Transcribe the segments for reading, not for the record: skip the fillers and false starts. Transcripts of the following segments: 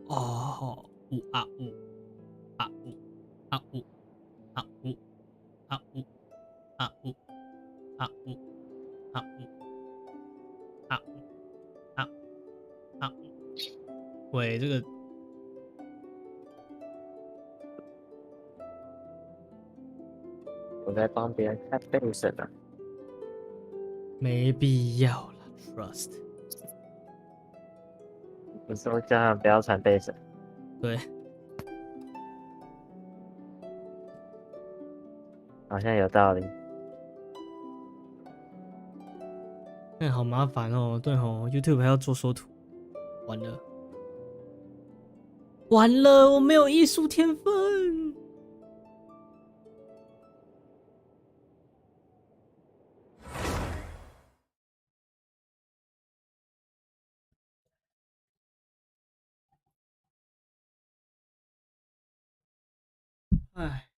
哦，呜啊呜啊呜啊呜啊呜啊呜啊呜啊呜啊呜啊呜啊啊呜。喂，这个我在帮别人看背审呢。没必要了 ，trust。不是说叫他们不要传背审。对，好像有道理。那好麻烦哦。对哦 ，YouTube 还要做缩图，完了，完了，我没有艺术天分。哎，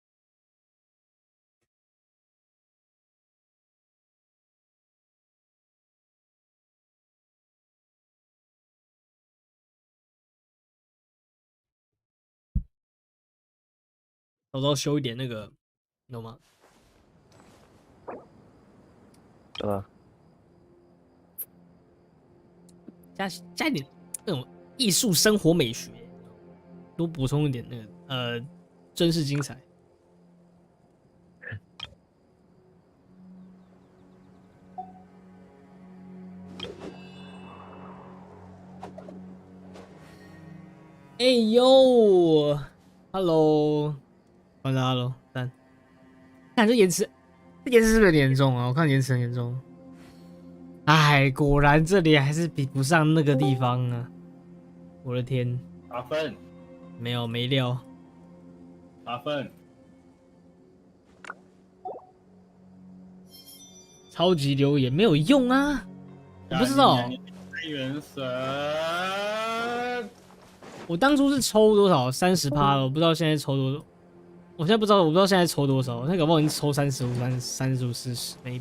早知道修一点那个，你懂吗？对吧？加一点那种艺术生活美学，多补充一点那个真是精彩。哎呦 ，Hello， 欢迎 Hello， 但看这延迟，这延迟是不是有点严重啊？我看延迟很严重。哎，果然这里还是比不上那个地方啊！我的天8分，没料。 8分，超级留言没有用啊！我不知道，原神，我当初是抽多少30%了，我不知道现在抽多少。我现在不知道，我不知道现在抽多少。那搞不好已经抽35、35、40 maybe，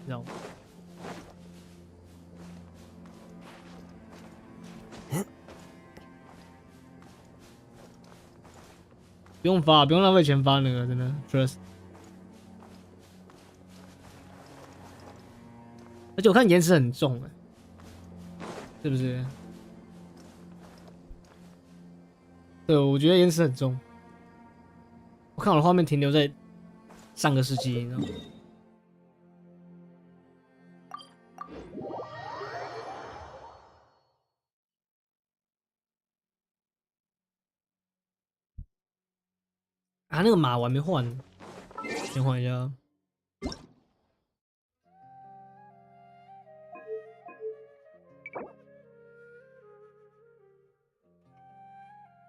知道吗？不用发，不用浪费钱发那个，真的 trust。而且我看延迟很重哎，是不是？对，我觉得延迟很重。我看我的画面停留在上个世纪，你知道吗？啊，那个马我还没换，先换一下。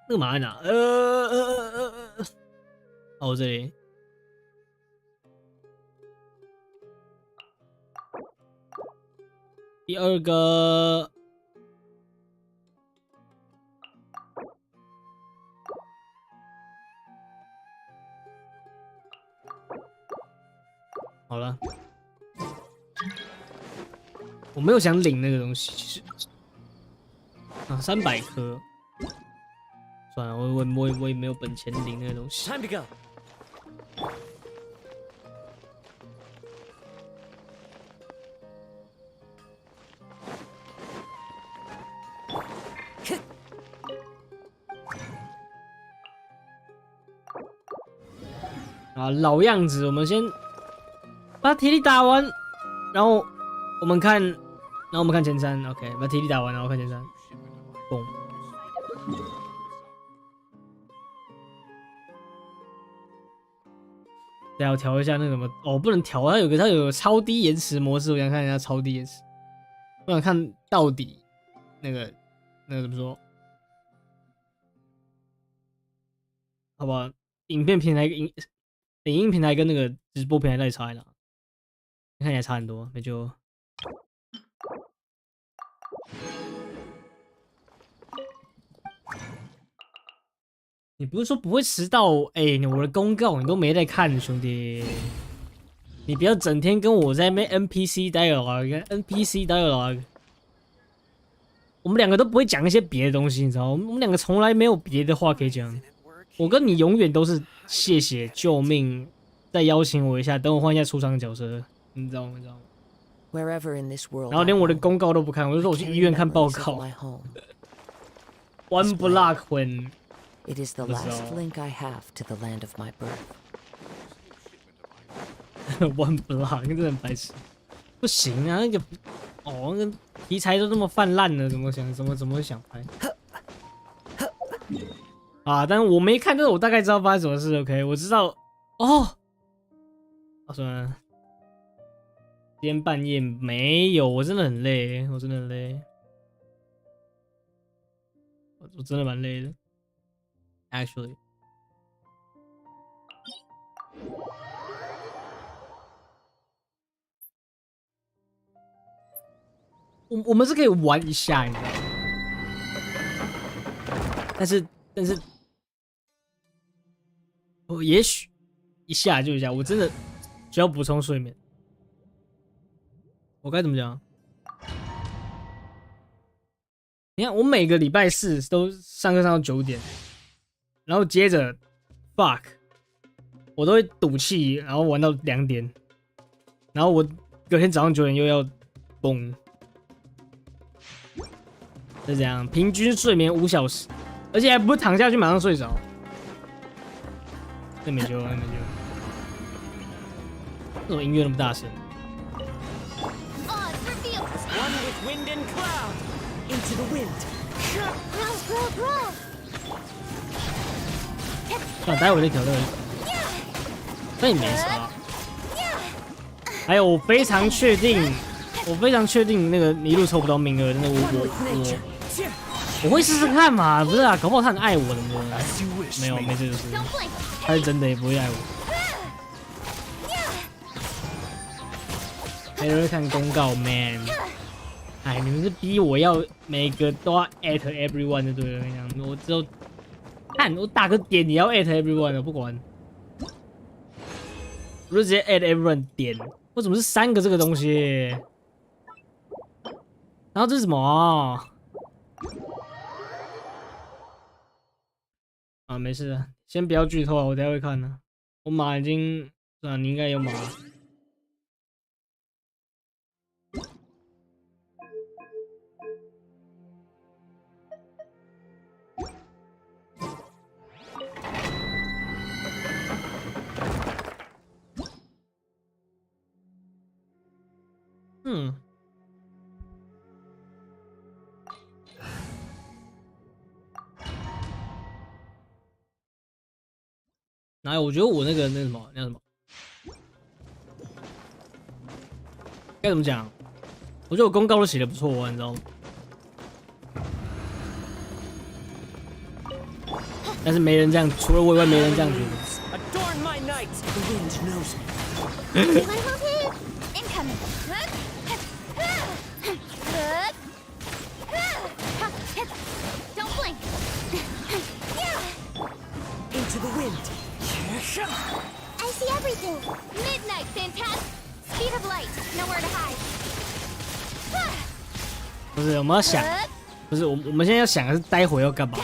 那个马在哪？哦，这里。第二个，好了，我没有想领那个东西，其实啊，300颗，算了，我也没有本钱领那个东西。Time to go。啊，老样子，我们先把体力打完，然后我们看前三 ，OK， 把体力打完，然后看前三，嘣。对啊，我调一下那个什么，哦，不能调，它有个超低延迟模式，我想看一下超低延迟，我想看到底那个怎么说，好吧？影片平台影音平台跟那个直播平台在差了，看起来差很多，那就。你不是说不会迟到？哎、我的公告你都没在看，兄弟。你不要整天跟我在那边 NPC dialogue，跟 NPC dialogue。我们两个都不会讲一些别的东西，你知道吗？我们两个从来没有别的话可以讲。我跟你永远都是谢谢、救命，再邀请我一下，等我换一下出场角色，你知道吗？然后连我的公告都不看，我就说我去医院看报告。One block when It is the last link I have to the land of my birth. One block 真的很白痴，不行啊！那个那个题材都这么泛滥了，怎么会想拍？啊！但是我没看，但是我大概知道发生什么事。OK， 我知道哦。算了，今天半夜没有，我真的很累，我真的很累，我真的蛮累的。Actually， 我们是可以玩一下，你知道吗？但是，我也许一下就一下，我真的需要补充睡眠。我该怎么讲？你看，我每个礼拜四都上课上到9点。然后接着 ，fuck， 我都会赌气，然后玩到2点，然后我隔天早上9点又要崩，就这样，平均睡眠5小时，而且还不是躺下去马上睡着，那没救了，那没救了。为什么音乐那么大声？待会再挑战，那也没啥。还有，我非常确定那个麋鹿抽不到名额，真的我会试试看嘛，不是啊，搞不好他很爱我的呢。没有，没这个事，他是真的也不会爱我。没人会看公告 ，man。哎，你们是逼我要每个都要 at everyone 就对了，跟你讲，我只有。看我打个点，你要 at everyone 的，不管，我就直接 at everyone 点。为什么是3个这个东西？然后这是什么啊？没事的，先不要剧透啊，我等下会看的。我马已经，你应该有马。哪有？我觉得我那什么，那什么，该怎么讲？我觉得我公告都写的不错啊，你知道吗？但是没人这样，除了我以外，没人这样觉得。I see everything. Midnight, fantastic. Speed of light. Nowhere to hide. 不是，我们要想，不是我们现在要想的是待会要干嘛？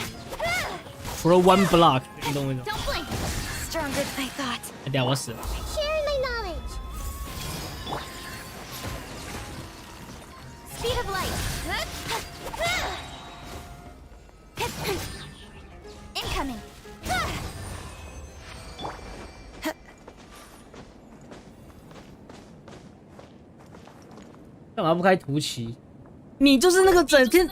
除了 one block， 你懂我意思吗？ Stronger than I thought. 等下我死了。Sharing my knowledge. Speed of light. Incoming. 干嘛不开图奇？你就是那个整天，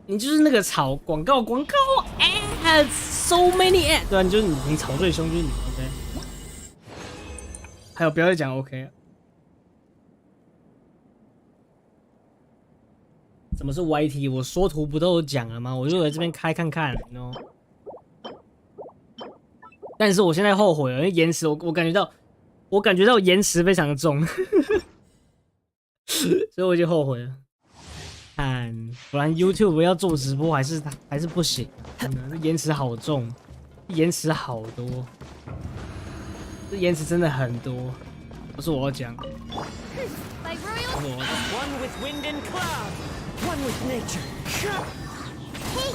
你就是那个炒广告ads so many ads， 对吧？就是你炒最凶就是你 ，OK。还有不要再讲 OK。什么是 YT？ 我说图不都有讲了吗？我就在这边开看看，你知道吗？但是我现在后悔了，因为延迟，我感觉到延迟非常的重。所以我已经后悔了。看，不然 YouTube 要做直播还是不行，真的，延迟好重，延迟好多，这延迟真的很多，不是我要讲。不是我要讲 One with nature. Hey,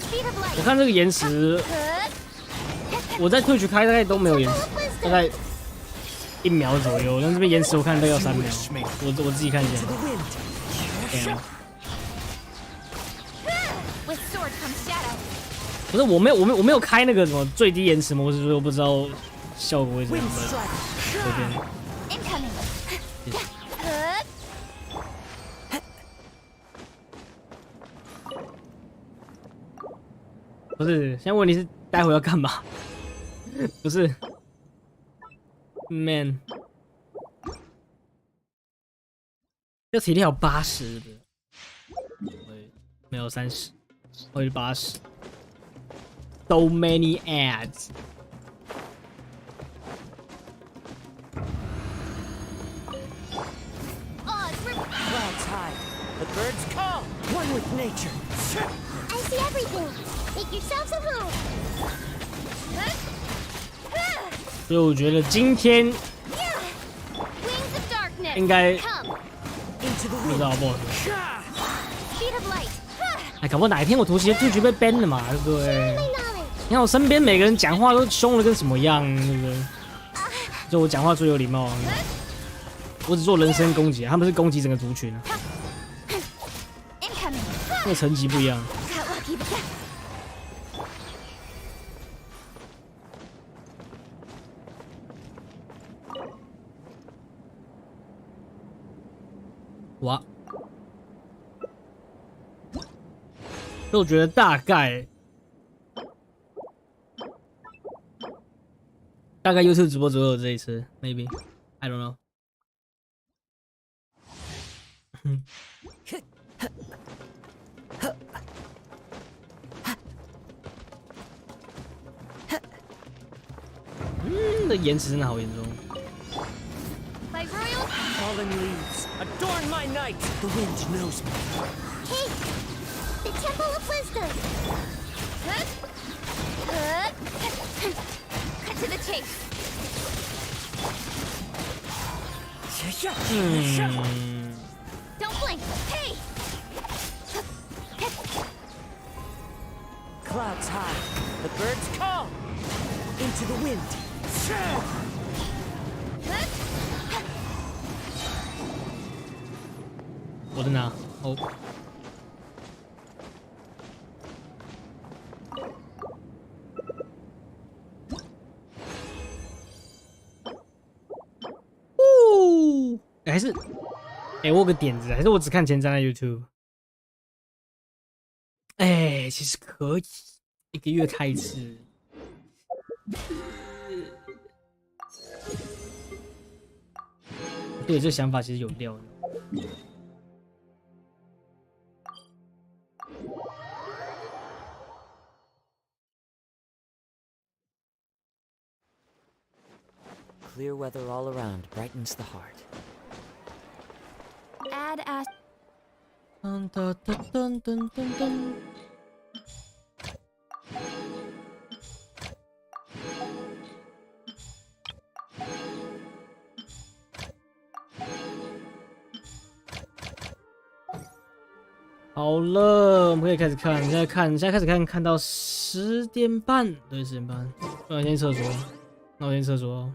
speed of light. 我看这个延迟， Good. 我在退去开大概都没有延迟， Temple of 大 wisdom. 概1秒左右。但这边延迟我看大概要3秒，我自己看一下。 The wind. 对啊 With sword comes shadow. 不是我没有开那个什么最低延迟模式，所以我不知道效果会怎 Wind 样。 strike. 这边 Incoming. Good. 不是，现在问题是待会要干嘛？不是 ，man， 这体力有80的，没有30，我是80。So many ads。 Odds were. Clouds high. The birds call. One with nature. I see everything. Make yourselves at home. 所以我觉得今天 Wings of darkness. 应该 Come. Into the 不知 wind. 道好不好。 Speed of light. 哎，搞不好哪一天我突袭退局被 ban 了嘛，对不对？ My knowledge. 你看我身边每个人讲话都凶的跟什么样，对不对？就我讲话最有礼貌，我只做人身攻击，他们是攻击整个族群啊， Incoming. 那个层级不一样。 Got lucky, but that. 哇！所以我觉得大概 YouTube 直播左右这一次 ，maybe I don't know。这延迟真的好严重。 By royal. Fallen leaves. Adorn my night. The wind knows me. Hey, the temple of wisdom. Good. Good. Cut to the chase. Don't blink. Hey. Clouds high. The birds call. Into the wind. Good. 我在哪？哦。哦，还是，我有个点子，还是我只看前瞻的 YouTube。其实可以1个月开一次。对，这想法其实有料的。 Clear weather all around brightens the heart. Add as. 噔噔噔噔噔噔。好了，我们可以开始看。现在开始看，看到10点半，对，10点半。那我先去厕所。那我先去厕所。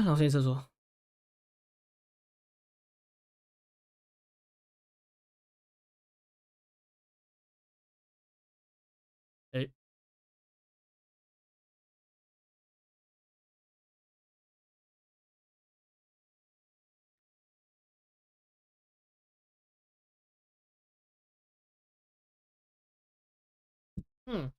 那我先去厕所。嗯。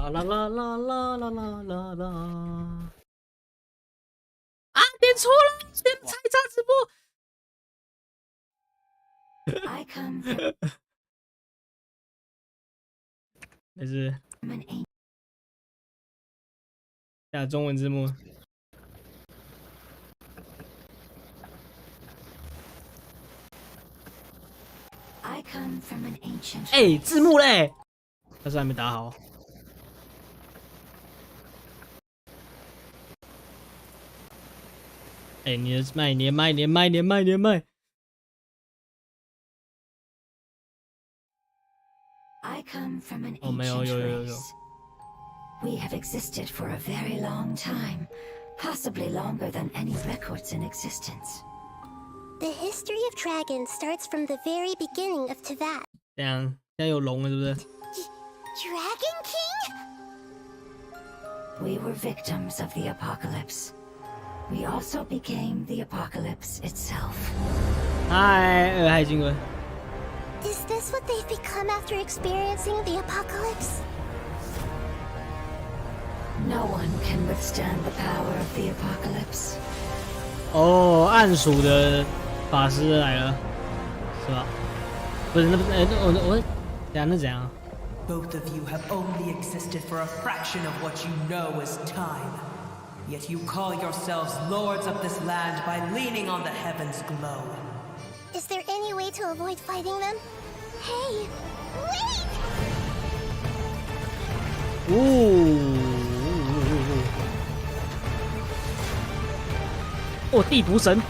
啦啦啦啦啦啦啦啦！啊，点错了，点菜渣直播。I come from 没事， an ancient 下中文字幕。I come from an ancient 哎，字幕嘞，但是还没打好。哎，你的麦，你的麦，你的麦，你的麦，你的麦。 I come from an 哦，没有， ancient 有。 race. We have existed for a very long time, possibly longer than any records in existence. The history of dragons starts from the very beginning of Teyvat. 这样，现在有龙了，是不是？ Dragon King? We were victims of the apocalypse. We also became the apocalypse itself. 嗨，嗨，金文。 Is this what they've become after experiencing the apocalypse? No one can withstand the power of the apocalypse. 哦，暗属的法师来了，是吧？不是，那不是，我，等下那怎样？ Both of you have only existed for a fraction of what you know as time. Yet you call yourselves lords of this land by leaning on the heavens' glow. Is there any way to avoid fighting them? Hey, wait! 哦，地图神。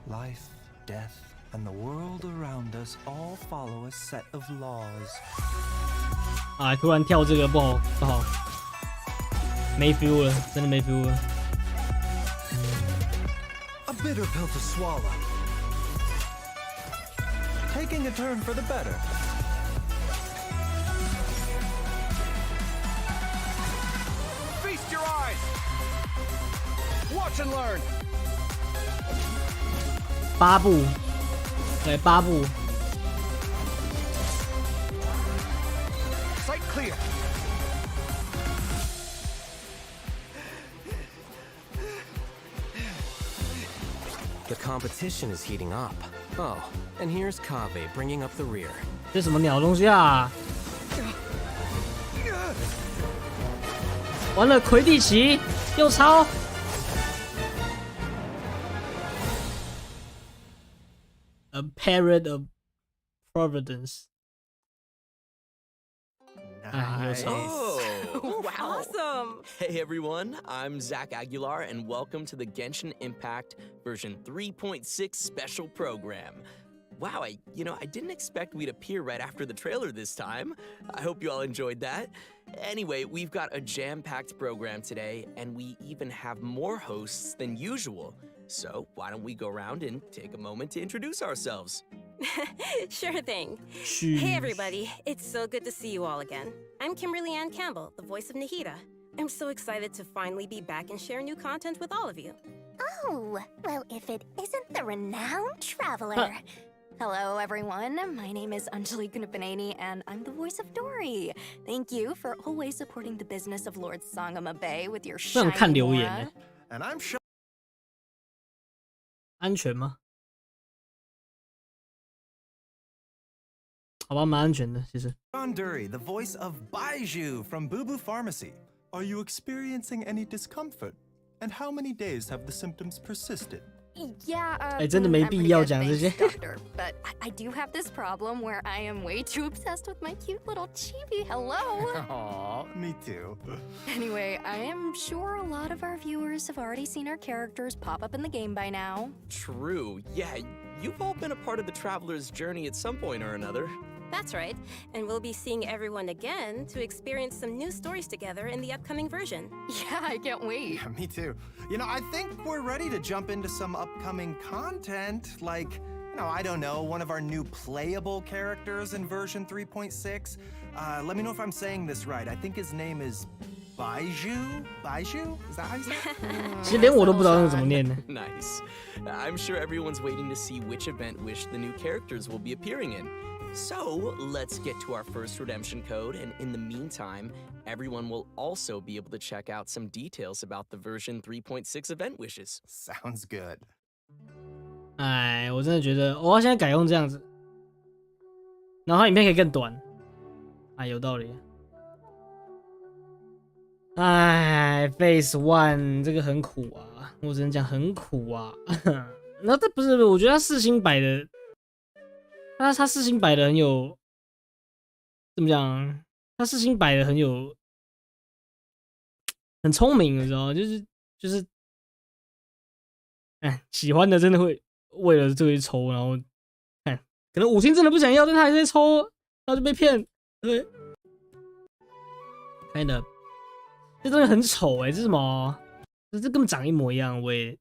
Life, death, and the world around us all follow a set of laws. 啊，突然跳这个不好，不好，没 feel 了，真的没 feel 了。 A bitter pill to swallow. Taking a turn for the better. Feast your eyes. Watch and learn. 八步，对，八步。 Sight clear. The competition is heating up. Oh, and here's Kaveh bringing up the rear. 这什么鸟东西啊？完了，魁地奇又超。 A parrot of Providence. Nice. Oh, wow. Awesome. Hey, everyone. I'm Zach Aguilar, and welcome to the Genshin Impact version 3.6 special program. Wow, I didn't expect we'd appear right after the trailer this time. I hope you all enjoyed that. Anyway, we've got a jam-packed program today, and we even have more hosts than usual. So why don't we go around and take a moment to introduce ourselves? Sure thing. Sheesh. Hey everybody, it's so good to see you all again. I'm Kimberly Ann Campbell, the voice of Nahida. I'm so excited to finally be back and share new content with all of you. Oh, well, if it isn't the renowned traveler. Hello, everyone. My name is Anjali Gunapaneni, and I'm the voice of Dory. Thank you for always supporting the business of Lord Sangama Bay with your 不想看 shiny 留言 aura. 呢， And I'm sure. 安全吗？好吧，蛮安全的，其实。 John Dury, the voice of Baiju from Boo Boo Pharmacy. Are you experiencing any discomfort? And how many days have the symptoms persisted? Yeah, 哎，真的没 I'm 必 pretty 要 good, 讲这 thanks, 些。 doctor. But I do have this problem where I am way too obsessed with my cute little chibi. Hello. Aw, me too. Anyway, I am sure a lot of our viewers have already seen our characters pop up in the game by now. True. Yeah, you've all been a part of the traveler's journey at some point or another. That's right, and we'll be seeing everyone again to experience some new stories together in the upcoming version. Yeah, I can't wait. Yeah, me too. I think we're ready to jump into some upcoming content, like, I don't know, one of our new playable characters in version 3.6. Let me know if I'm saying this right. I think his name is Baiju? Is that how you say it? 其实连我都不知道那个怎么念呢。Nice. I'm sure everyone's waiting to see which event wish the new characters will be appearing in. So, let's get to our first redemption code, and in the meantime, everyone will also be able to check out some details about the version 3.6 event wishes. Sounds good. 哎，我真的觉得我要现在改用这样子，然后它影片可以更短。哎，有道理。哎 ，Phase One 这个很苦啊，我只能讲很苦啊。然后这不是，我觉得他4星摆的，他4星摆的很有，怎么讲？他4星摆的很聪明，你知道吗？就是，哎，喜欢的真的会为了这个去抽，然后，看，可能5星真的不想要，但他还在抽，然后就被骗，对，kind of。这东西很丑哎、欸，这是什么？这根本长一模一样，喂，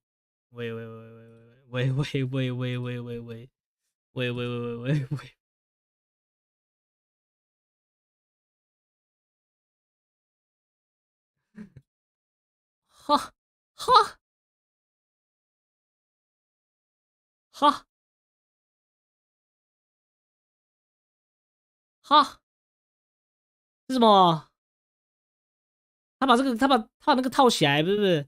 哈是什么？他把那个套起来，不是，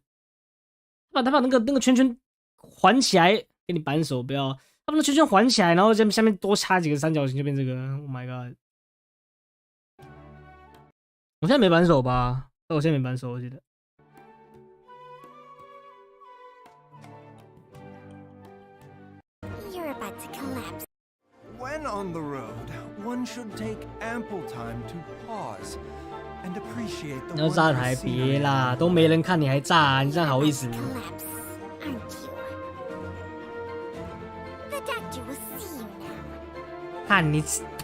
他把那个圈圈环起来，给你扳手，不要，他把那圈圈环起来，然后下面多插几个三角形就变这个。Oh my god！ 我现在没扳手吧？我现在没扳手，我记得。You're about to collapse. When on the road, one should take ample time to pause and appreciate the 你要炸台别啦，都没人看你还炸，你这样好意思？ Collapse, aren't you? The doctor will see you now. 看你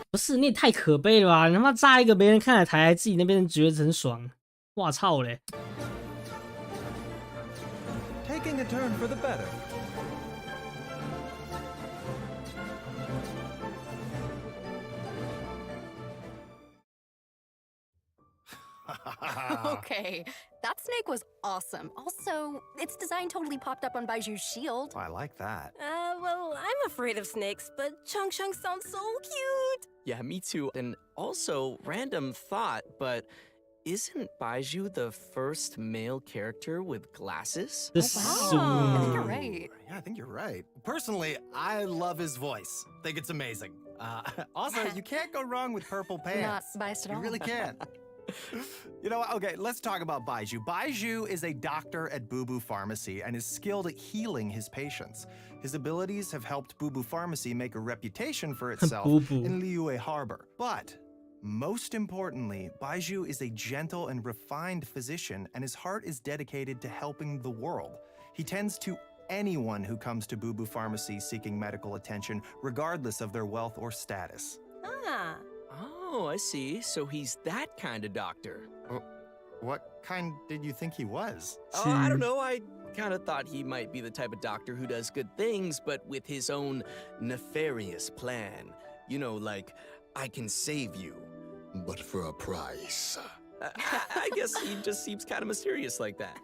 不是，你也太可悲了吧！你他妈炸一个没人看的台，还自己那边觉得很爽，哇操嘞！ Taking a turn for the better. Okay, that snake was awesome. Also, its design totally popped up on Baiju's shield. I like that. Well, I'm afraid of snakes, but Chung Chung sounds so cute. Yeah, me too. And also, random thought, but isn't Baiju the first male character with glasses? The I think you're right. Yeah, I think you're right. Personally, I love his voice. Think it's amazing. Also, you can't go wrong with purple pants. Not biased at all. You really can't. You know what? Okay, let's talk about Baiju. Baiju is a doctor at Boo Boo Pharmacy and is skilled at healing his patients. His abilities have helped Boo Boo Pharmacy make a reputation for itself in Liyue Harbor. But most importantly, Baiju is a gentle and refined physician, and his heart is dedicated to helping the world. He tends to anyone who comes to Boo Boo Pharmacy seeking medical attention, regardless of their wealth or status. Ah. Oh, I see. So he's that kind of doctor. What kind did you think he was? Oh, I don't know. I kind of thought he might be the type of doctor who does good things, but with his own nefarious plan. You know, like, I can save you, but for a price. I guess he just seems kind of mysterious like that.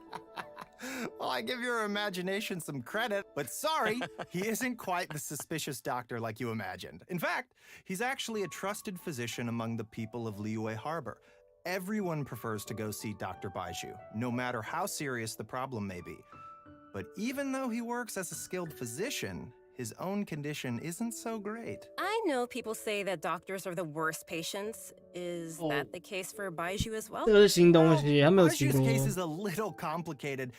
Well, I give your imagination some credit, but sorry, he isn't quite the suspicious doctor like you imagined. In fact, he's actually a trusted physician among the people of Liyue Harbor. Everyone prefers to go see Dr. Baiju, no matter how serious the problem may be. But even though he works as a skilled physician, his own condition isn't so great. I know people say that doctors are the worst patients. Is that the case for Baiju as well? 这个是新东西，还没有骑 Baiju's 过。 case is a little complicated,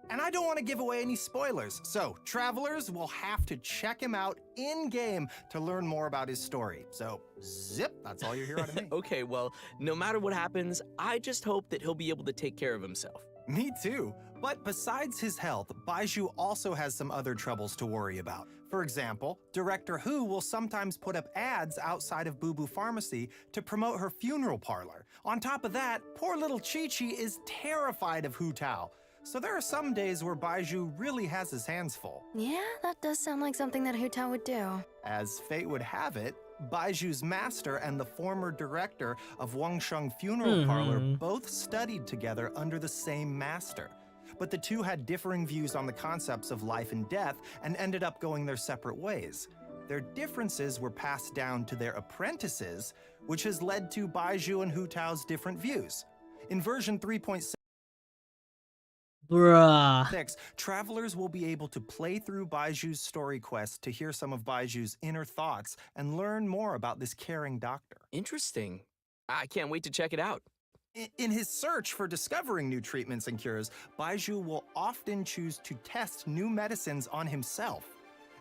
and I don't want to give away any spoilers. So, travelers will have to check him out in-game to learn more about his story. So, zip, that's all you hear out of me. Okay, well, no matter what happens, I just hope that he'll be able to take care of himself. Me too. But besides his health, Baiju also has some other troubles to worry about. For example, Director Hu will sometimes put up ads outside of Boo Boo Pharmacy to promote her funeral parlor. On top of that, poor little Chi-Chi is terrified of Hu Tao. So there are some days where Baiju really has his hands full. Yeah, that does sound like something that Hu Tao would do. As fate would have it, Baiju's master and the former director of Wangsheng Funeral Parlor both studied together under the same master. But the two had differing views on the concepts of life and death and ended up going their separate ways. Their differences were passed down to their apprentices, which has led to Baizhu and Hu Tao's different views. In version 3.6, travelers will be able to play through Baiju's story quest to hear some of Baiju's inner thoughts and learn more about this caring doctor. Interesting. I can't wait to check it out. In his search for discovering new treatments and cures, Baizhu will often choose to test new medicines on himself.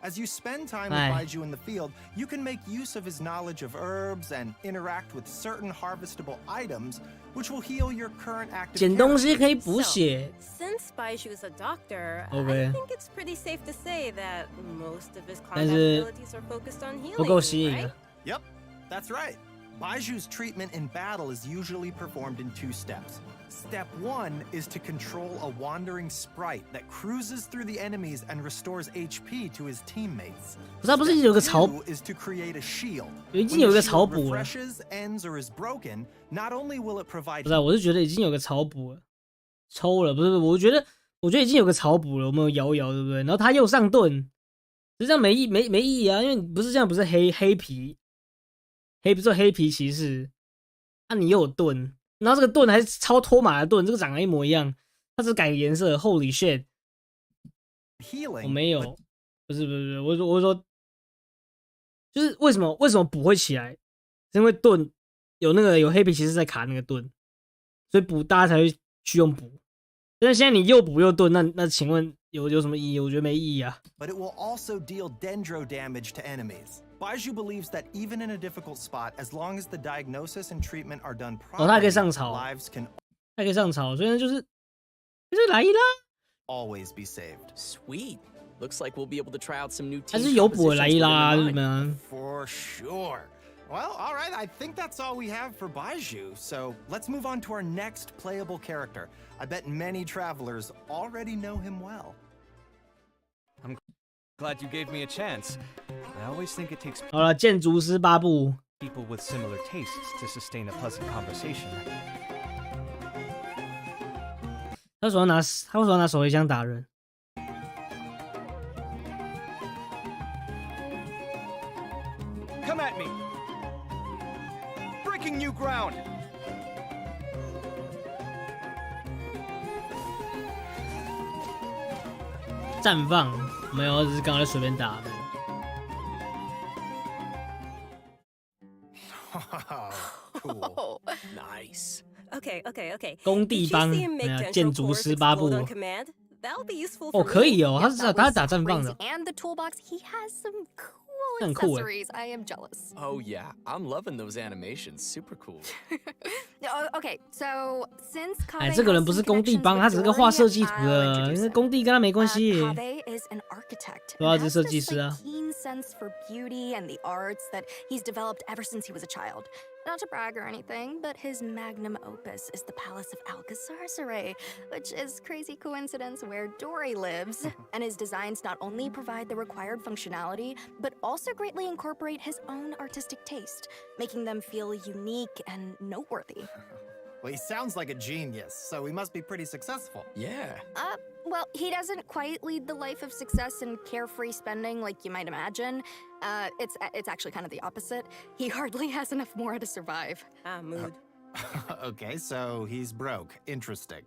As you spend time with Baizhu in the field, you can make use of his knowledge of herbs and interact with certain harvestable items, which will heal your current active character. Since Baizhu is a doctor, Okay. I think it's pretty safe to say that most of his combat abilities are focused on healing, right? Yep, that's right. Baiju's treatment in battle is usually performed in 2 steps. Step 1 is to control a wandering sprite that cruises through the enemies and restores HP to his teammates. Step 2 is to create a shield. When the shield refreshes, ends, or is broken, not only will it provide... 不是，我是觉得已经有个草补了，抽了，不是，我觉得已经有个草补了，我们有摇一摇，对不对？然后他又上盾，实际上没意义啊，因为你不是这样，不是黑皮骑士，你又有盾。然后这个盾还是超托马的盾，这个长得一模一样，它只改个颜色。Holy shit！ 我没有，不是，我是说，就是为什么补会起来？是因为盾有黑皮骑士在卡那个盾，所以大家才会去用补。但是现在你又补又盾，那请问有什么意义？我觉得没意义啊。But it will also deal dendro damage to enemies. Baizhu believes that even in a difficult spot, as long as the diagnosis and treatment are done properly, 他还可以上草， lives can 还可以上草，所以就是来一啦。always be saved. Sweet. Looks like we'll be able to try out some new 还 team 是有补来一 compositions 啦， within 日 the 本 mind. 啊。 For sure. Well, all right, I think that's all we have for Baizhu, so let's move on to our next playable character. I bet many travelers already know him well. I'm glad you gave me a chance. I always think it takes 好了，建筑师8部 people with similar tastes to sustain a pleasant conversation. 他为什么要拿手雷枪打人？ Come at me! Breaking new ground! 绽放没有，只是刚才随便打的。Cool. Nice. Okay. 工地帮，建筑师8部。 That'll be useful 哦， for 可以 me. 哦，他是打绽放的。 And the toolbox, he has some cool 很酷 accessories. I am jealous. Oh yeah, I'm loving those animations. Super cool. Okay, so since 哎， Kaveh 这个人 has 不是 some 工地 connections 帮， with 他只是个画 Dory, 设计图 I'll 的， introduce 因为 him. 工地跟他没关系。 Kaveh is an architect. 对啊， and 只是 has 设 this, 计师啊。 keen sense for beauty and the arts that he's developed ever since he was a child. Not to brag or anything, but his magnum opus is the Palace of Alcazar, which is crazy coincidence where Dory lives. And his designs not only provide the required functionality, but also greatly incorporate his own artistic taste, making them feel unique and noteworthy. Well, he sounds like a genius, so he must be pretty successful. Yeah. Well, he doesn't quite lead the life of success and carefree spending like you might imagine. It's actually kind of the opposite. He hardly has enough more to survive. Mood. Okay, so he's broke. Interesting.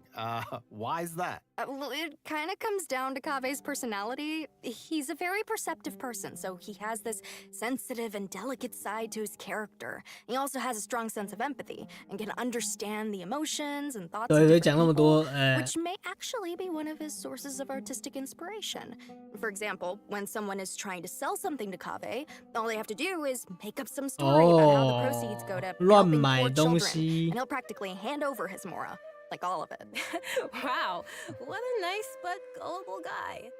Why is that? Well, it kind of comes down to Kaveh's personality. He's a very perceptive person, so he has this sensitive and delicate side to his character. He also has a strong sense of empathy and can understand the emotions and thoughts of different people, which may actually be one of his sources of artistic inspiration. For example, when someone is trying to sell something to Kaveh, all they have to do is make up some story about how the proceeds go to helping poor children, and he'll practically hand over his mora. Like all of it. Wow, what a nice but gullible guy.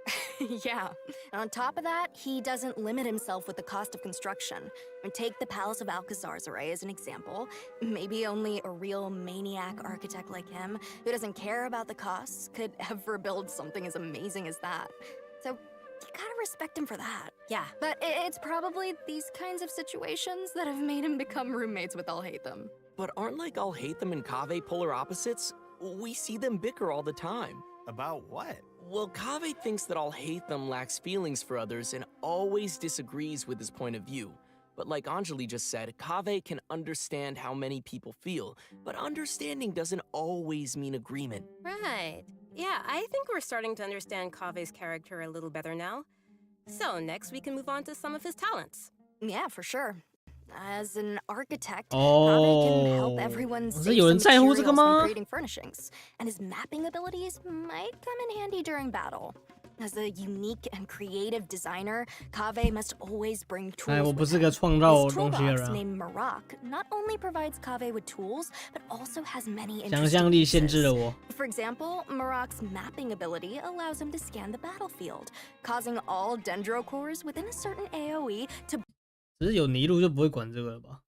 Yeah. And on top of that, he doesn't limit himself with the cost of construction. Take the Palace of Alcazar as an example. Maybe only a real maniac architect like him, who doesn't care about the costs, could ever build something as amazing as that. So, yeah, he doesn't limit himself with the cost of construction. 哦，乱买东西。And on top of that, he doesn't limit himself with the cost of construction. Take the Palace of Alcazar as an example. Maybe only a real maniac architect like him, who doesn't care about the costs, could ever build something as amazing as that. So you gotta respect him for that. Yeah. But it's probably these kinds of situations that have made him become roommates with I'll Hate Them. But aren't like I'll Hate Them and Kaveh polar opposites? We see them bicker all the time. About what? Well, Kaveh thinks that I'll Hate Them lacks feelings for others and always disagrees with his point of view. But like Anjali just said, Kaveh can understand how many people feel, but understanding doesn't always mean agreement. Right. Yeah, I think we're starting to understand Kaveh's character a little better now. So next we can move on to some of his talents. Yeah, for sure. As an architect, Kaveh can help everyone save some materials when creating furnishings, and his mapping abilities might come in handy during battle. As a unique and creative designer, Kaveh must always bring tools with him. His toolbox named Marak not only provides Kaveh with tools, but also has many interesting uses. For example, Marak's mapping ability allows him to scan the battlefield, causing all dendro cores within a certain AoE to 只是有泥路就不会管这个了吧？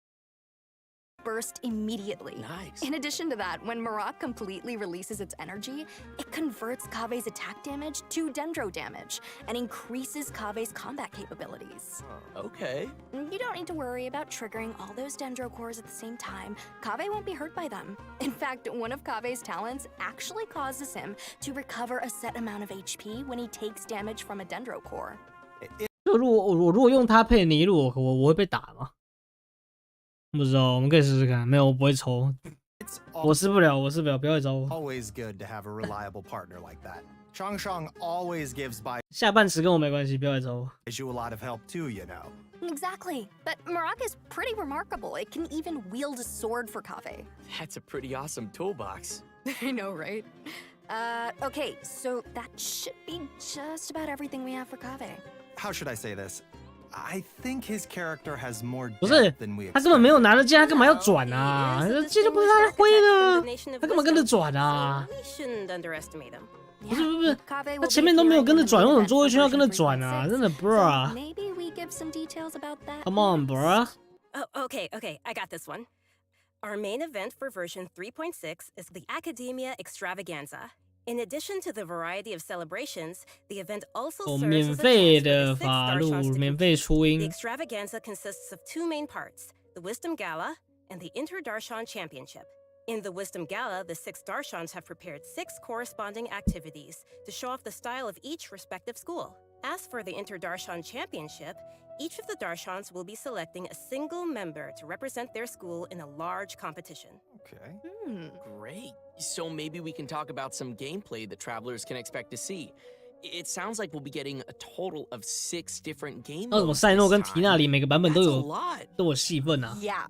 burst immediately. Nice. In addition to that, when Marak completely releases its energy, it converts Kaveh's attack damage to dendro damage and increases Kaveh's combat capabilities. Okay. You don't need to worry about triggering all those dendro cores at the same time. Kaveh won't be hurt by them. In fact, one of Kaveh's talents actually causes him to recover a set amount of HP when he takes damage from a dendro core. 就如果用它配泥路，我会被打吗？不知道，我们可以试试看。没有，我不会抽。我试不了，不要来找我。 Always good to have a reliable partner like that. Shang always gives by. 下半池跟我没关系，不要来找我。 You a lot of help too, you know. Exactly. But Marak is pretty remarkable. It can even wield a sword for Kaveh. That's a pretty awesome toolbox. I know, right? Okay, so that should be just about everything we have for Kaveh. How should I say this? I think his character has more 不是 depth than we 他根本没有拿着剑，他干嘛要转啊？剑都不是他挥的，他干嘛跟着转啊？ We shouldn't underestimate him. 不是，他前面都没有跟着转，为什么最后一圈要跟着转啊？真的 bro。 Maybe we give some details about that. Come on, bro. Oh, okay, I got this one. Our main event for version 3.6 is the Academia Extravaganza. In addition to the variety of celebrations, the event also serves as a chance for the 6 Darshans to compete. The Extravaganza consists of 2 main parts, the Wisdom Gala and the Inter-Darshan Championship. In the Wisdom Gala, the 6 Darshans have prepared 6 corresponding activities to show off the style of each respective school. As for the Inter-Darshan Championship, each of the Darshans will be selecting a single member to represent their school in a large competition. Okay. Great. So maybe we can talk about some gameplay that travelers can expect to see. It sounds like we'll be getting a total of 6 different game modes. 那什么赛诺跟缇娜里每个版本都有戏份啊。 Yeah.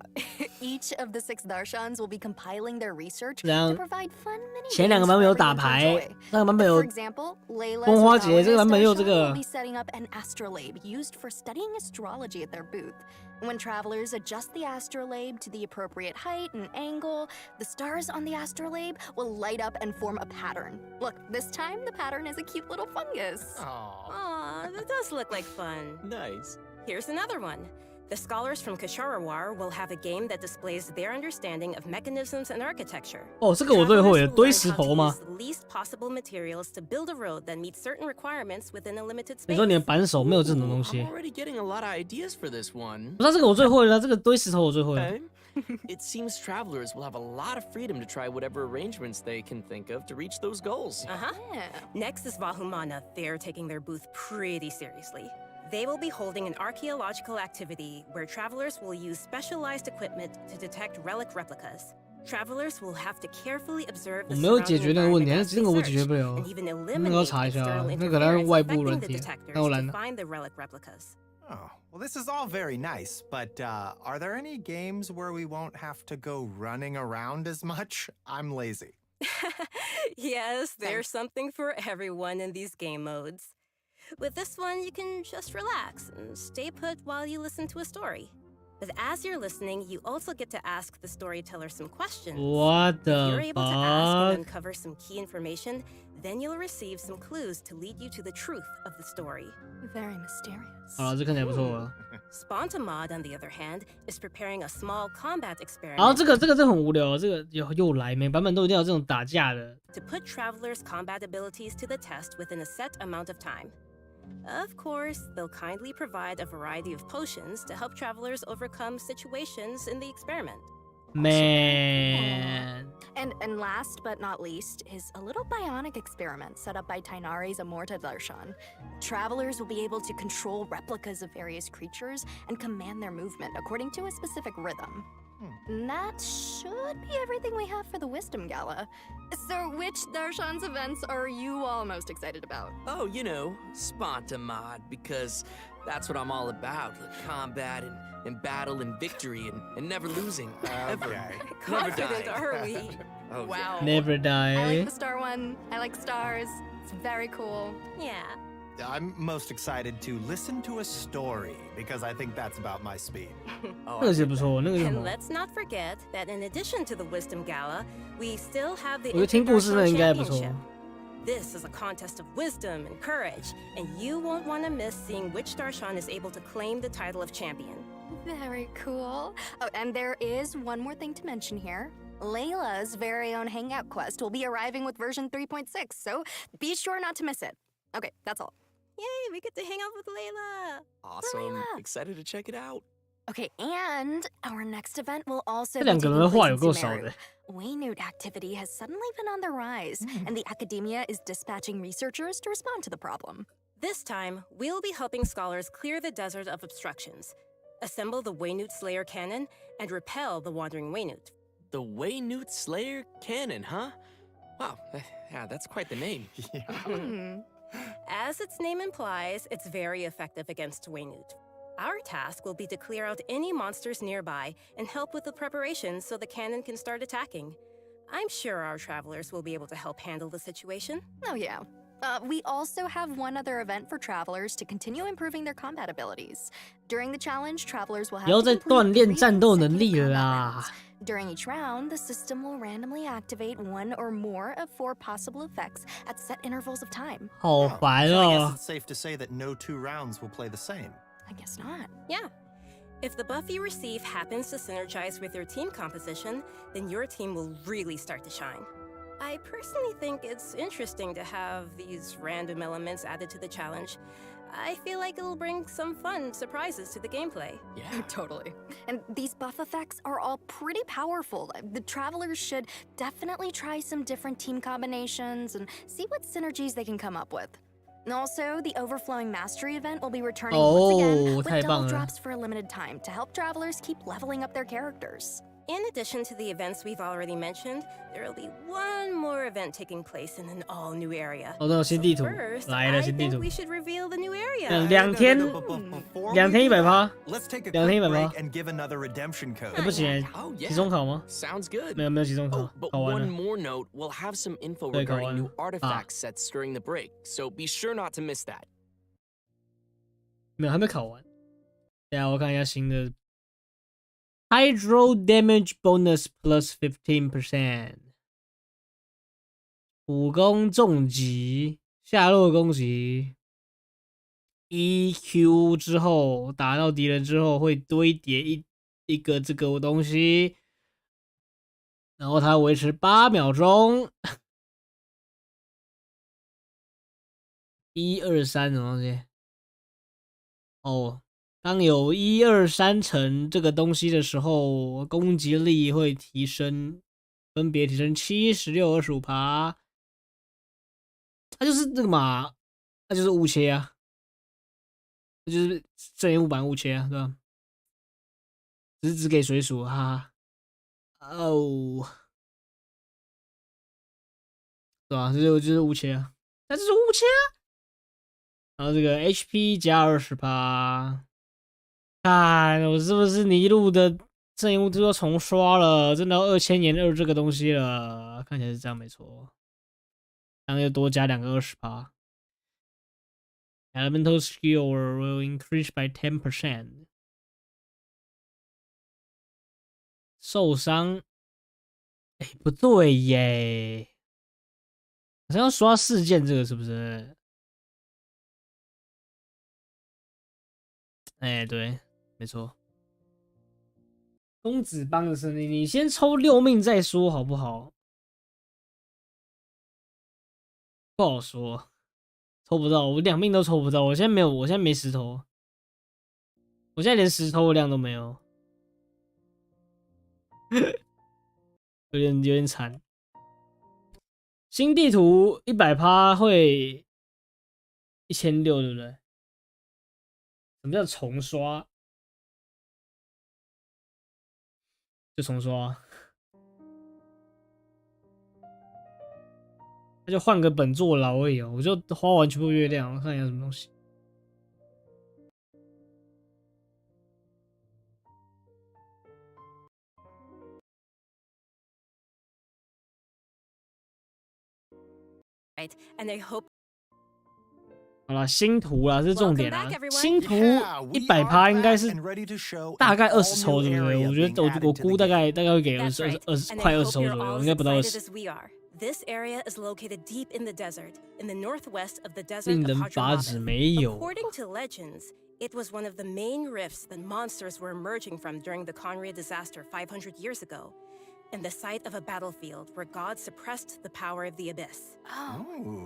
Each of the 6 Darshans will be compiling their research 这样 to provide fun mini 前2个版本有打牌，那个版本有 For example, Layla's 风花节，这个版本有这 Darshan 个 will be setting up an astrolabe used for studying astrology at their booth. When travelers adjust the astrolabe to the appropriate height and angle, the stars on the astrolabe will light up and form a pattern. Look, this time the pattern is a cute little fungus. Aw, that does look like fun. Nice. Here's another one. The scholars from Kasharawar will have a game that displays their understanding of mechanisms and architecture. 哦，这个我最会了， Travelers will 堆 learn 石 how 头 to 吗？ use the least possible materials to build a road that meets certain requirements within a limited 你 space. 说你的扳手没有这种东 I'm 西？ already getting a lot of ideas for this one. 不是，这个我最会了，这个堆石头我最会了。 Okay. It seems travelers will have a lot of freedom to try whatever arrangements they can think of to reach those goals. Next is Vahumana. They're taking their booth pretty seriously. They will be holding an archaeological activity where travelers will use specialized equipment to detect relic replicas. Travelers will have to carefully observe 我 the 没有解 surrounding 决那个问题， environment 但 as 是这个我解决 they 不 search, 了 and even。那个要 eliminate 查一下， external 那可能是外部 interference 软 affecting 体 the，detectors 那我懒 to 得。 find the relic replicas. Oh, well, this is all very nice, but are there any games where we won't have to go running around as much? I'm lazy. Yes, there's something for everyone in these game modes. With this one, you can just relax and stay put while you listen to a story. But as you're listening, you also get to ask the storyteller some questions. What If you're the able to ask and fuck？ uncover some key information, then you'll receive some clues to lead you to the truth of the story. Very mysterious. 好了，这看起来不错了。 Spontamod, on the other hand, is preparing a small combat 然后 experiment 这很无聊，这个又来，每版本都一定要有这种打架的。 to put travelers' combat abilities to the test within a set amount of time. Of course, they'll kindly provide a variety of potions to help travelers overcome situations in the experiment. Man. And last but not least is a little bionic experiment set up by Tainari's Amorta Darshan. Travelers will be able to control replicas of various creatures and command their movement according to a specific rhythm. And that should be everything we have for the Wisdom Gala. So which Darshan's events are you all most excited about? Oh, you know, Spontamod, because that's what I'm all about. Combat and battle and victory and never losing. Ever. Never Confident, dying. are we? Oh, Wow. Never die. I like the star one. I like stars. It's very cool. Yeah. I'm most excited to listen to a story because I think that's about my speed. 那个是不错，那个是什 And 么？ let's not forget that in addition to the Wisdom Gala, we still have the 我觉得听故事那个应该不错。 Championship. This is a contest of wisdom and courage, and you won't want to miss seeing which Darshan is able to claim the title of champion. Very cool. Oh, and there is one more thing to mention here. Layla's very own hangout quest will be arriving with version 3.6, so be sure not to miss it. Okay, that's all. Yay, we get to hang out with Layla. Awesome. Layla. Excited to check it out. Okay, and our next event will also 这 be 两个 taking 人的话 place 有 in 够少 Sumeru. 的。 Waynute activity has suddenly been on the rise, and the academia is dispatching researchers to respond to the problem. This time, we'll be helping scholars clear the desert of obstructions, assemble the Waynute Slayer cannon, and repel the wandering Waynute. The Waynute Slayer Cannon, huh? Wow, yeah, that's quite the name. As its name implies, it's very effective against Waynute. Our task will be to clear out any monsters nearby and help with the preparations so the cannon can start attacking. I'm sure our travelers will be able to help handle the situation. Oh, yeah. We also have one other event for travelers to continue improving their combat abilities. During the challenge, travelers will have 不要 to 再 complete 锻炼 3战斗能力 consecutive 了 combat 啦 rounds. During each round, the system will randomly activate one or more of 4 possible effects at set intervals of time. 好烦 So I guess 哦 it's！ safe to say that no 2 rounds will play the same. I guess not. Yeah. If the buff you receive happens to synergize with your team composition, then your team will really start to shine. I personally think it's interesting to have these random elements added to the challenge. I feel like it'll bring some fun surprises to the gameplay. Yeah. Totally. And these buff effects are all pretty powerful. The travelers should definitely try some different team combinations and see what synergies they can come up with. And also, the Overflowing Mastery event will be returning once again with 太棒 double 了 drops for a limited time to help travelers keep leveling up their characters. In addition to the events we've already mentioned, there will be one more event taking place in an all-new area. 哦，那有新地图 First, 来了， I 新地 think 图 we。should reveal the new area. 两天 Before 两 we 天 do 100%， Let's take a 两 quick 天 break 100%。 and give another redemption 哎， code. 不行， Oh, yeah. 期中考吗？ Sounds good. 没有期中考 Oh,，but 考完 one 了。 more note, we'll have some info 对，考完 regarding 了 new artifact sets during the break, so be sure not to miss that. 没有，还没考完。等一下我看一下新的。Hydro damage bonus plus 15%。普攻重击，下落攻击。EQ 之后打到敌人之后会堆叠一个这个东西，然后它维持8秒钟。1、2、3什么东西？哦。当有1、2、3层这个东西的时候，攻击力会提升，分别提升7、16、25%。它就是这个嘛，它就是误切啊，这就是正业物版误切啊，对吧？只给水鼠，哈哈。哦，对吧？这就是误切啊，它就是误切啊。然后这个 HP 加20%。看我是不是你一路的正业物都要重刷了？真的要2000年2这个东西了，看起来是这样没错。然后又多加2个20%。Elemental skill will increase by 10%。受伤，哎，不对耶，好像要刷4件，这个是不是？哎，对。没错，公子帮的胜利，你先抽6命再说好不好？不好说，抽不到，我2命都抽不到。我现在没石头，我现在连石头的量都没有，有点惨。新地图100%会1600，对不对？什么叫重刷？就重刷，那就换个本座牢而已哦。我就花完全部月亮，我看一下什么东西。And I hope 好啦，新图啦，这是重点啦。新图100%应该是大概20抽，对不对？我觉得我估大概会给快20抽左右，应该不到20。This area is located deep in the desert, in the northwest of the desert 令 of 人发指，没有。 According to legends, it was one of the main rifts that monsters were emerging from during the Conria disaster 500 years ago, and the site of a battlefield where God suppressed the power of the abyss.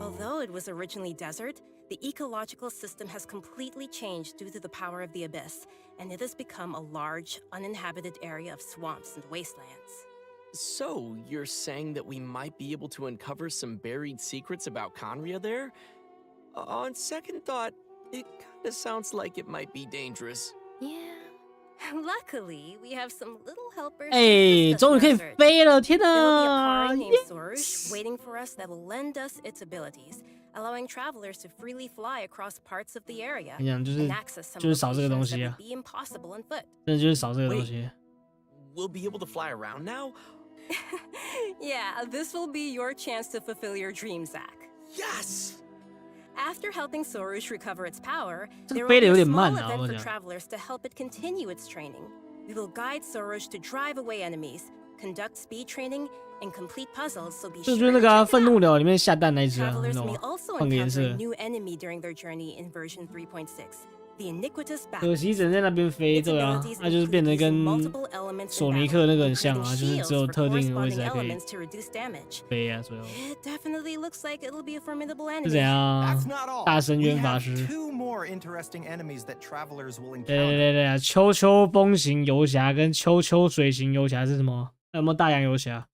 Although it was originally desert, the ecological system has completely changed due to the power of the abyss, and it has become a large, uninhabited area of swamps and wastelands. So, you're saying that we might be able to uncover some buried secrets about Conria there? On second thought, it kinda sounds like it might be dangerous. Yeah. Luckily, we have some little helpers. 哎，终于可以飞了！天哪 There will be a party named Sorush waiting for us that will lend us its abilities, allowing travelers to freely fly across parts of the area and access some locations that would be impossible on foot. 真的就是少这个东西。We'll be able to fly around now? Yeah, this will be your chance to fulfill your dream, Zach. Yes! After helping Sorush recover its power, 这 there 个飞 will 得 be 有 a 点 small 慢啊， event 我 for 讲。 travelers to help it continue its training. We will guide Sorush to drive away enemies, conduct speed training, and complete puzzles, so be 这 sure 就是那 to 个 check it 愤怒 out. 鸟里面下蛋那一只啊，你 Travelers 懂 may 吗？ also 换个颜 encounter 色 a。new enemy during their journey in version 3.6. The iniquitous 可惜只能在那边飞，对啊，那就是变得跟索尼克那个很像啊，就是只有特定的位置才可以飞啊，所以It definitely looks like it'll be a formidable 是怎 enemy. 样？大深渊法师。 Two more interesting enemies that travelers will 对，秋秋风行游侠跟秋秋水行游侠是什么？还有没有大洋游侠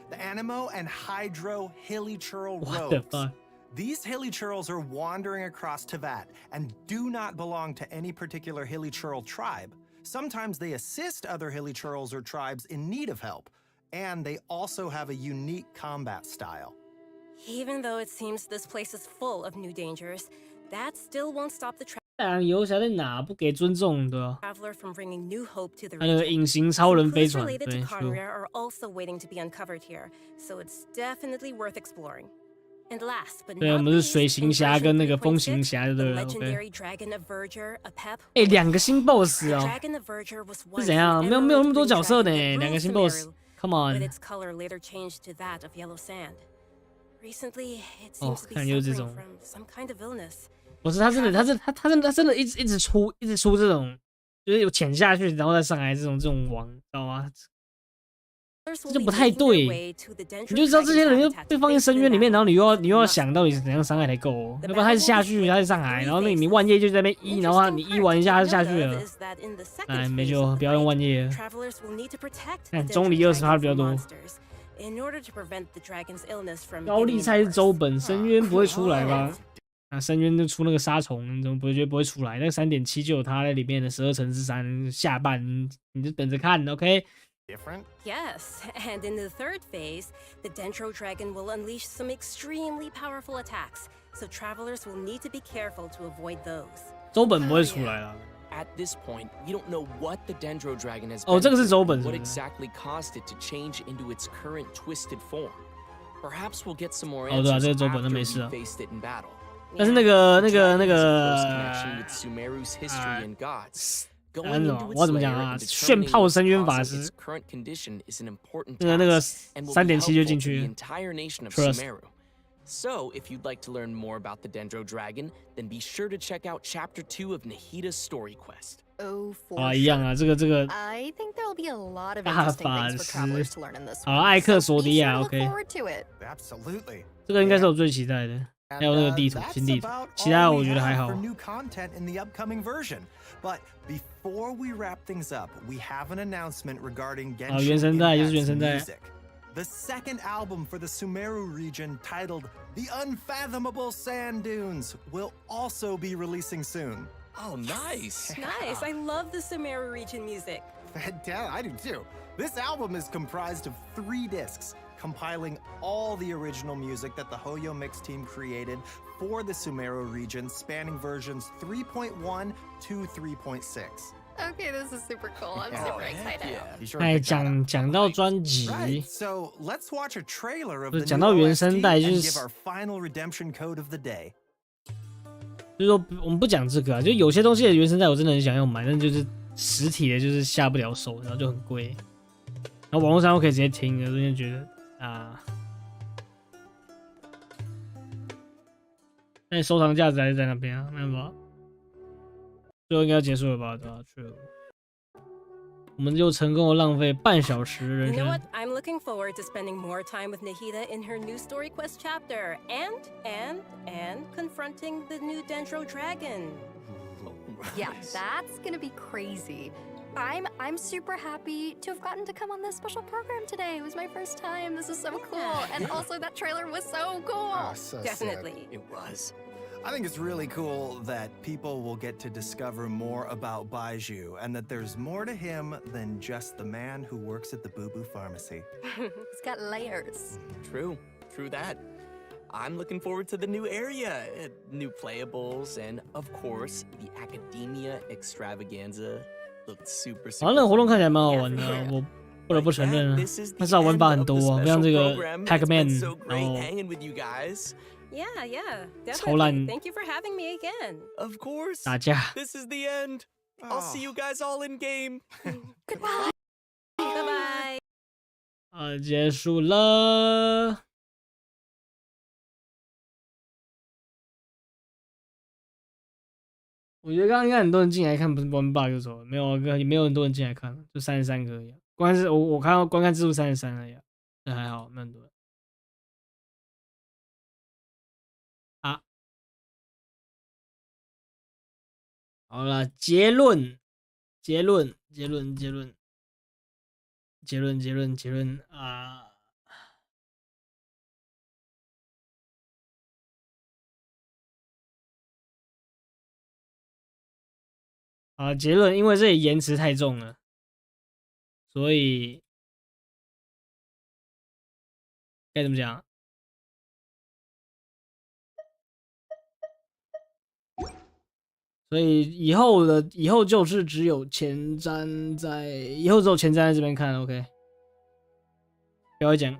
The Animo and Hydro Hilly-churl？What the roads. fuck？ These hilly-churls are wandering across Teyvat and do not belong to any particular hilly-churl tribe. Sometimes they assist other hilly-churls or tribes in need of help, and they also have a unique combat style. Even though it seems this place is full of new dangers, that still won't stop the 大洋游侠在哪？不给尊重，对吧？ traveler from bringing new hope to the 还有那个 region. 隐形超人飞 Clues 船， related 对 to 就 Conria are also waiting to be uncovered here, so it's definitely worth exploring. And last but 对，我 not 们是 least, 水行 in 侠 version 跟那个风行 3.6, 侠，对 the 了 OK。 legendary dragon of Verdure, a pep. 哎，2个新 BOSS 哦， Dragon of Verdure was 是 once 怎样？ an 没有那么 emerald 多 green 角色呢， dragon that 2个 ruled 新 Sumeru, BOSS。Come but on， its color later changed to that of yellow sand. Recently, it 哦 seems to be 看就是这 suffering 种。 from some kind of illness. 不是他真的一直出这种，就是有潜下去然后再上来这种网，知道吗？这就不太对。你就知道这些人就被放进深渊里面，然后你又要想到底是怎样伤害才够，要不然他是下去，他是上来，然后你万叶就在那边一，然后你一玩一下他就下去了，哎，没救，不要用万叶。看中离20%比较多。高丽菜是周本，深渊不会出来吧？啊，深渊就出那个杀虫，你怎么不会出来？那个3.7就有它在里面的12×3下半，你就等着看 ，OK？ Different? Yes, and in the third phase, the Dendro Dragon will unleash some extremely powerful attacks, so travelers will need to be careful to avoid those. 周本不会出来了。 At this point, we don't know what the Dendro Dragon has 哦， been 这个是 through 周本 and 是 what 不是？ exactly caused it to change into its current twisted form. Perhaps we'll get some more 哦，对啊， answers 这个周本 after 那 we 没事啊。 faced it in battle. 但是那个 connection with Sumeru's history and gods. Going into 我 its 怎么讲 lair 啊？ and 炫 determining 炮 what's 深渊法 causing 师 its，current condition is an important 那个 task and will be 3.7就 helpful 进 to 去 the entire nation of Trust Sumeru. So, if you'd like to learn more about the Dendro Dragon, then be sure to check out Chapter 2 of Nahita's story quest. Oh, for 啊，一样啊，这个 I think there'll be a lot of 大 interesting 法 things for 师 travelers to learn in this 好， one. 艾克 So 索 be 迪 sure 亚 to look ，OK， forward to it. Absolutely. 这个应该是我最期待的。还有那个地图新地图，其他我觉得还好。 For new content in the upcoming version, but before we wrap things up, we have an announcement regarding Genshin 原声带就是 Impact's 原声带。 music. The second album for the Sumeru region, titled "The Unfathomable Sand Dunes," will also be releasing soon. Oh, nice. Nice. I love the Sumeru region music. Yeah, I do too. This album is comprised of 3 discs, compiling all the original music that the Hoyo Mix team created for the Sumeru region, spanning versions 3.1 to 3.6. Okay, this is super cool. I'm super excited. 哎，讲到专辑， So let's watch a trailer of 就 the 讲 new 到原 OST 声带，就 and 是 give our final redemption code of the day. 就是说我们不讲这个啊，就有些东西的原声带我真的很想要买，但就是实体的，就是下不了手，然后就很贵。然后网络上我可以直接听，我就觉得啊，但收藏价值还是在那边啊，没办法。最后应该要结束了吧？对吧 ？True。我们就成功的浪费半小时人 You know 生。 what? I'm looking forward to spending more time with Nahida in her new story quest chapter, and confronting the new Dendro dragon. Yeah, that's gonna be crazy. I'm super happy to have gotten to come on this special program today. It was my first time. This is so cool. And also that trailer was so cool. So Definitely. It was. I think it's really cool that people will get to discover more about Baiju and that there's more to him than just the man who works at the Boo Boo Pharmacy. He's got layers. True that. I'm looking forward to the new area, new playables, and of course, the Academia Extravaganza looked super. 好像那个活动看起来蛮好玩的，我不得不承认啊，但是玩法很多啊，不像这个 Pac-Man， 然后 Yeah, Cholan. definitely. Thank you for having me again. Of course. 打架。 This is the end. I'll see you guys all in game. Goodbye. Bye bye. 结束了。我觉得刚刚应该很多人进来看，不是玩 bug 就走了，没有，也没有很多人进来看，就33个而已。光是我看到观看次数33而已，那还好，没很多人。啊，好了，结论啊！啊，结论，因为这里延迟太重了，所以该怎么讲？所以以后就是只有前瞻在，以后只有前瞻在这边看 ，OK。不要讲，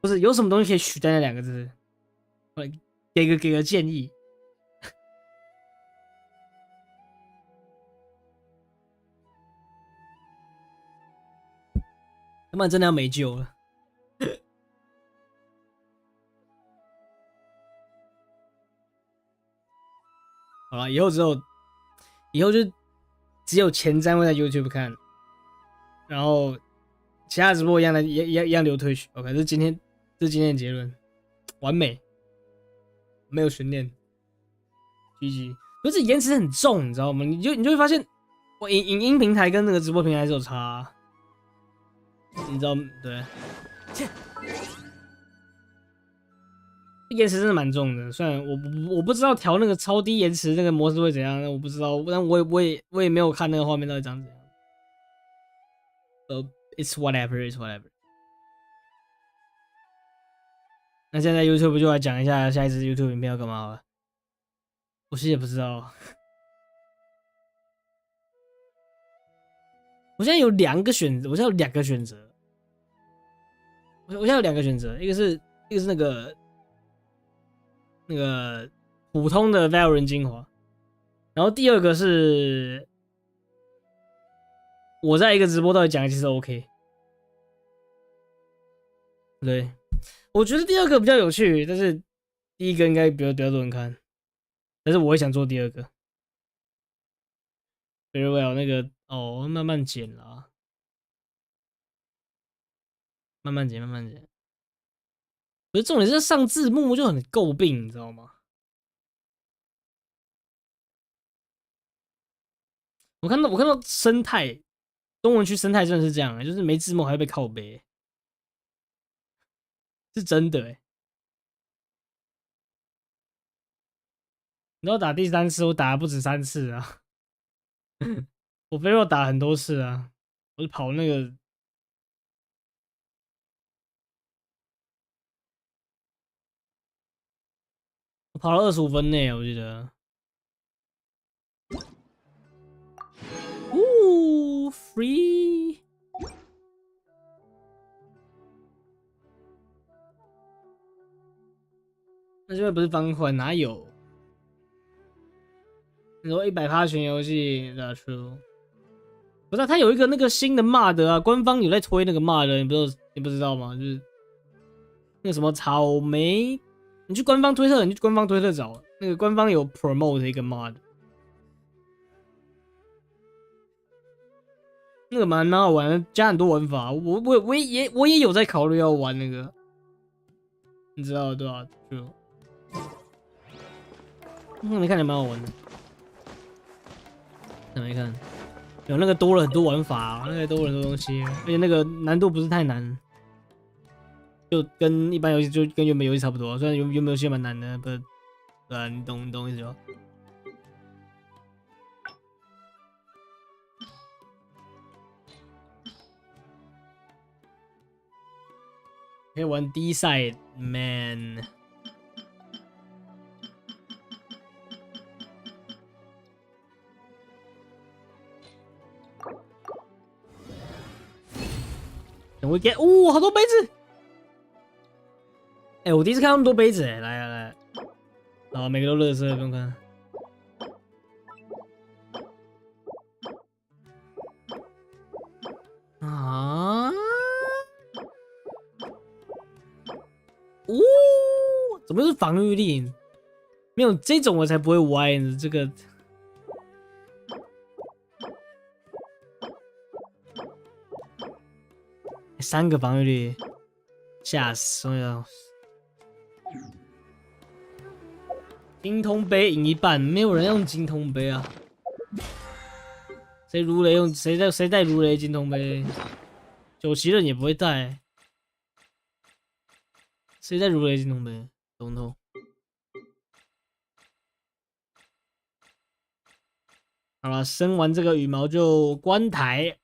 不是有什么东西可以取代那2个字？给个建议。要不然真的要没救了。好了，以后就只有前瞻会在 YouTube 看，然后其他直播一样留Twitch。OK， 这是今天的结论，完美。没有悬念 ，GG。可是延迟很重，你知道吗？你就会发现，我影音平台跟那个直播平台是有差、啊，你知道对？延迟真的蛮重的，虽然我不知道调那个超低延迟那个模式会怎样，我不知道，但我也没有看那个画面到底长怎样。It's whatever. 那现在 YouTube 就来讲一下下一支 YouTube 影片要干嘛好了。我其实也不知道。我现在有2个选择，我现在有2个选择。我现在有2个选择，一个是那个普通的 Valorant 精华，然后第2个是我在一个直播到底讲的其实 OK。对。我觉得第2个比较有趣，但是第1个应该比较多人看，但是我也想做第2个。Very well， 那个慢慢剪啦。慢慢剪，慢慢剪。不是重点是上字幕就很诟病，你知道吗？我看到生态，中文区生态真的是这样，就是没字幕还会被靠背，是真的你知道打第3次，我打了不止3次啊，我飞肉打了很多次啊，我是跑那个。我跑了25分内，我记得。呜 ，free。那这边不是方块，哪有？你说100%全游戏 ，That's true。不是、啊，他有一个那个新的骂的啊，官方有在推那个骂的，你不知道吗？就是那个什么草莓。你去官方推特，找那个官方有 promote 一个 mod， 那个蛮好玩的，加很多玩法。我也有在考虑要玩那个，你知道对吧？就没看起来蛮好玩的，没看，有那个多了很多玩法、啊，那个多了很多东西，而且那个难度不是太难。就跟一般游戏就跟原本游戏差不多，虽然原本游戏蛮难的，不，对啊，你懂意思吧？可以玩 D side man。等我 get， 哦，好多杯子。我第一次看那么多杯子来，好，每个都垃圾，不用看。啊！哦，怎么是防御力？没有这种我才不会歪呢。这个3个防御力，吓死我了！精通杯赢一半，没有人用精通杯啊。谁如雷用？谁带如雷精通杯？九旗人也不会带。谁带如雷精通杯？懂不懂？好了，生完这个羽毛就关台。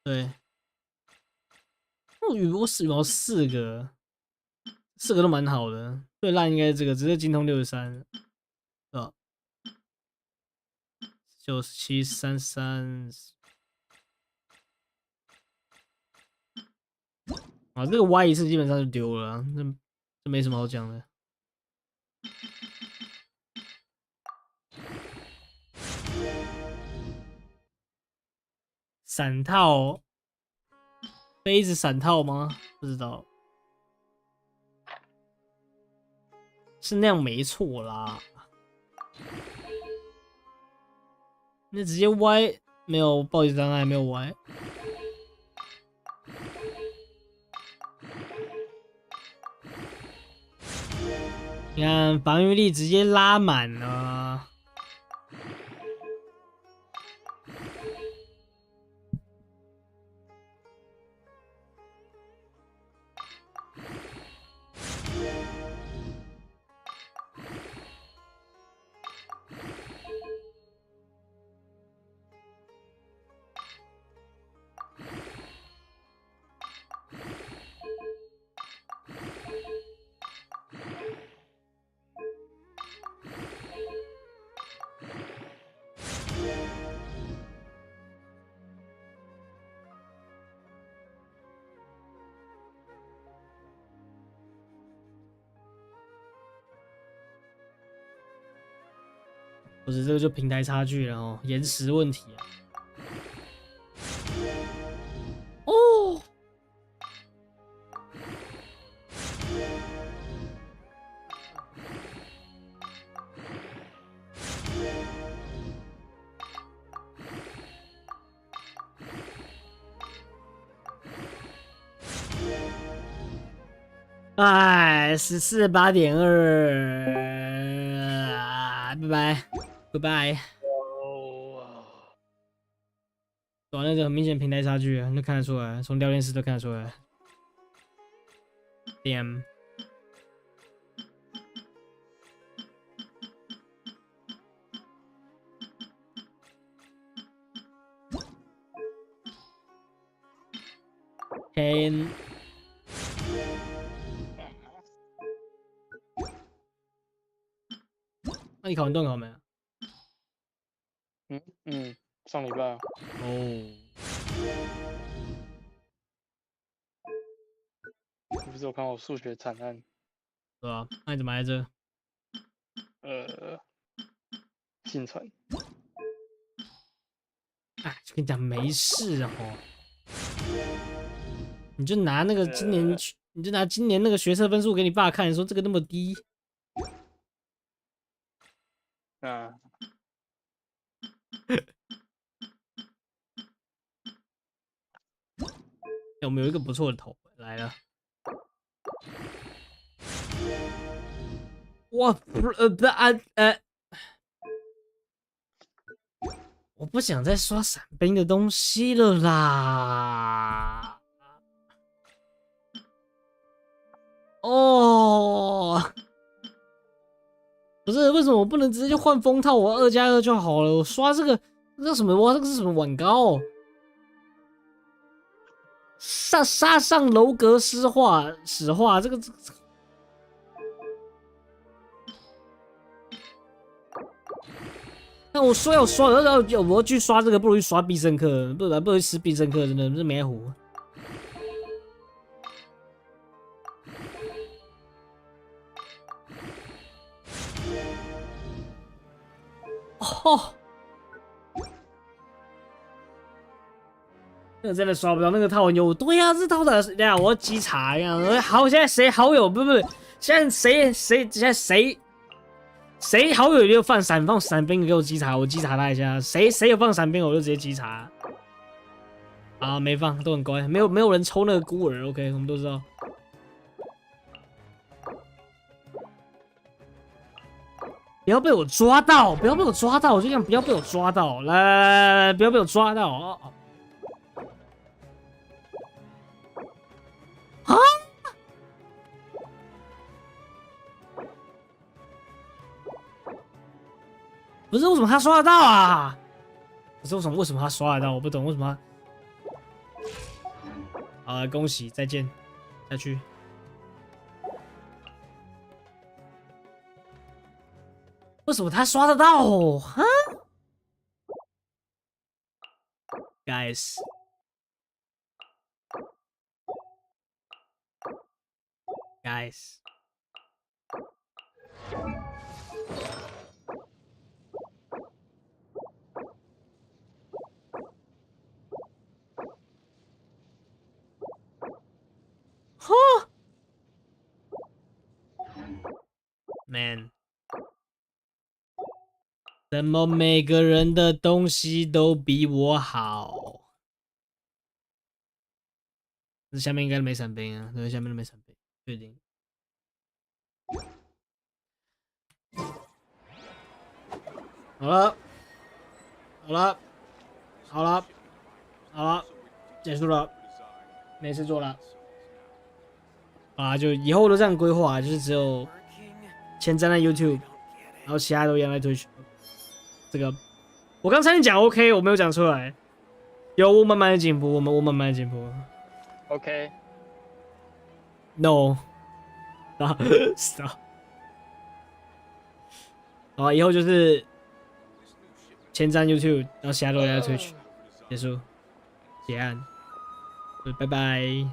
对，羽毛4个，4个都蛮好的。最烂应该是这个，只是精通63，对吧？97、33。啊，这个歪一次基本上就丢了啊，这没什么好讲的。闪套，杯子闪套吗？不知道，是那样没错啦。那直接歪，没有暴击伤害，没有歪。你看防御力直接拉满了。不是，这个就平台差距了哦，延时问题啊。哦，哎，14.8.2，拜拜，Goodbye。哇，那个很明显平台差距啊，那看得出来，从聊天室都看得出来。Damn。10。那你考完段考没啊？上礼拜啊。哦。你不是有看我数学惨案？对啊，那你怎么来这？幸存。哎，就跟你讲没事哦。你就拿那个今年，你就拿今年那个学测分数给你爸看，说这个那么低。啊。我们有一个不错的头来了。哇，我不想再刷伞兵的东西了啦。哦，不是，为什么我不能直接就换封套？我2+2就好了。我刷这个，这什么？哇，这个是什么碗糕？杀上楼阁史话，这个。那我说要刷，我要去刷这个，不如去刷必胜客，不如去吃必胜客，真的是没胡。哦，那个真的刷不到，那个套很有。对呀、这套的，等下我要稽查一下。好，现在谁好友？不，现在谁好友就放闪兵给我稽查，我稽查他一下。谁有放闪兵，我就直接稽查。啊，没放，都很乖，没有人抽那个孤儿。OK， 我们都知道。不要被我抓到！不要被我抓到！我就讲不要被我抓到！来，不要被我抓到！哦。啊！不是为什么他刷得到啊？不是为什么他刷得到？我不懂为什么他。好了，恭喜，再见，下去。为什么他刷得到？哈 ，guys， 哈 ，man。怎么每个人的东西都比我好？这下面应该没伞兵啊，对，下面都没伞兵，确定。好了，结束了，没事做了。啊，就以后都这样规划，就是只有前瞻在 YouTube， 然后其他都一样在 Twitch。这个我刚才讲 OK， 我没有讲出来。有，我慢慢的进步，我慢慢的进步。OK。No。stop。好，以后就是前瞻 YouTube， 然后其他都在 Twitch。结束，结案，拜拜。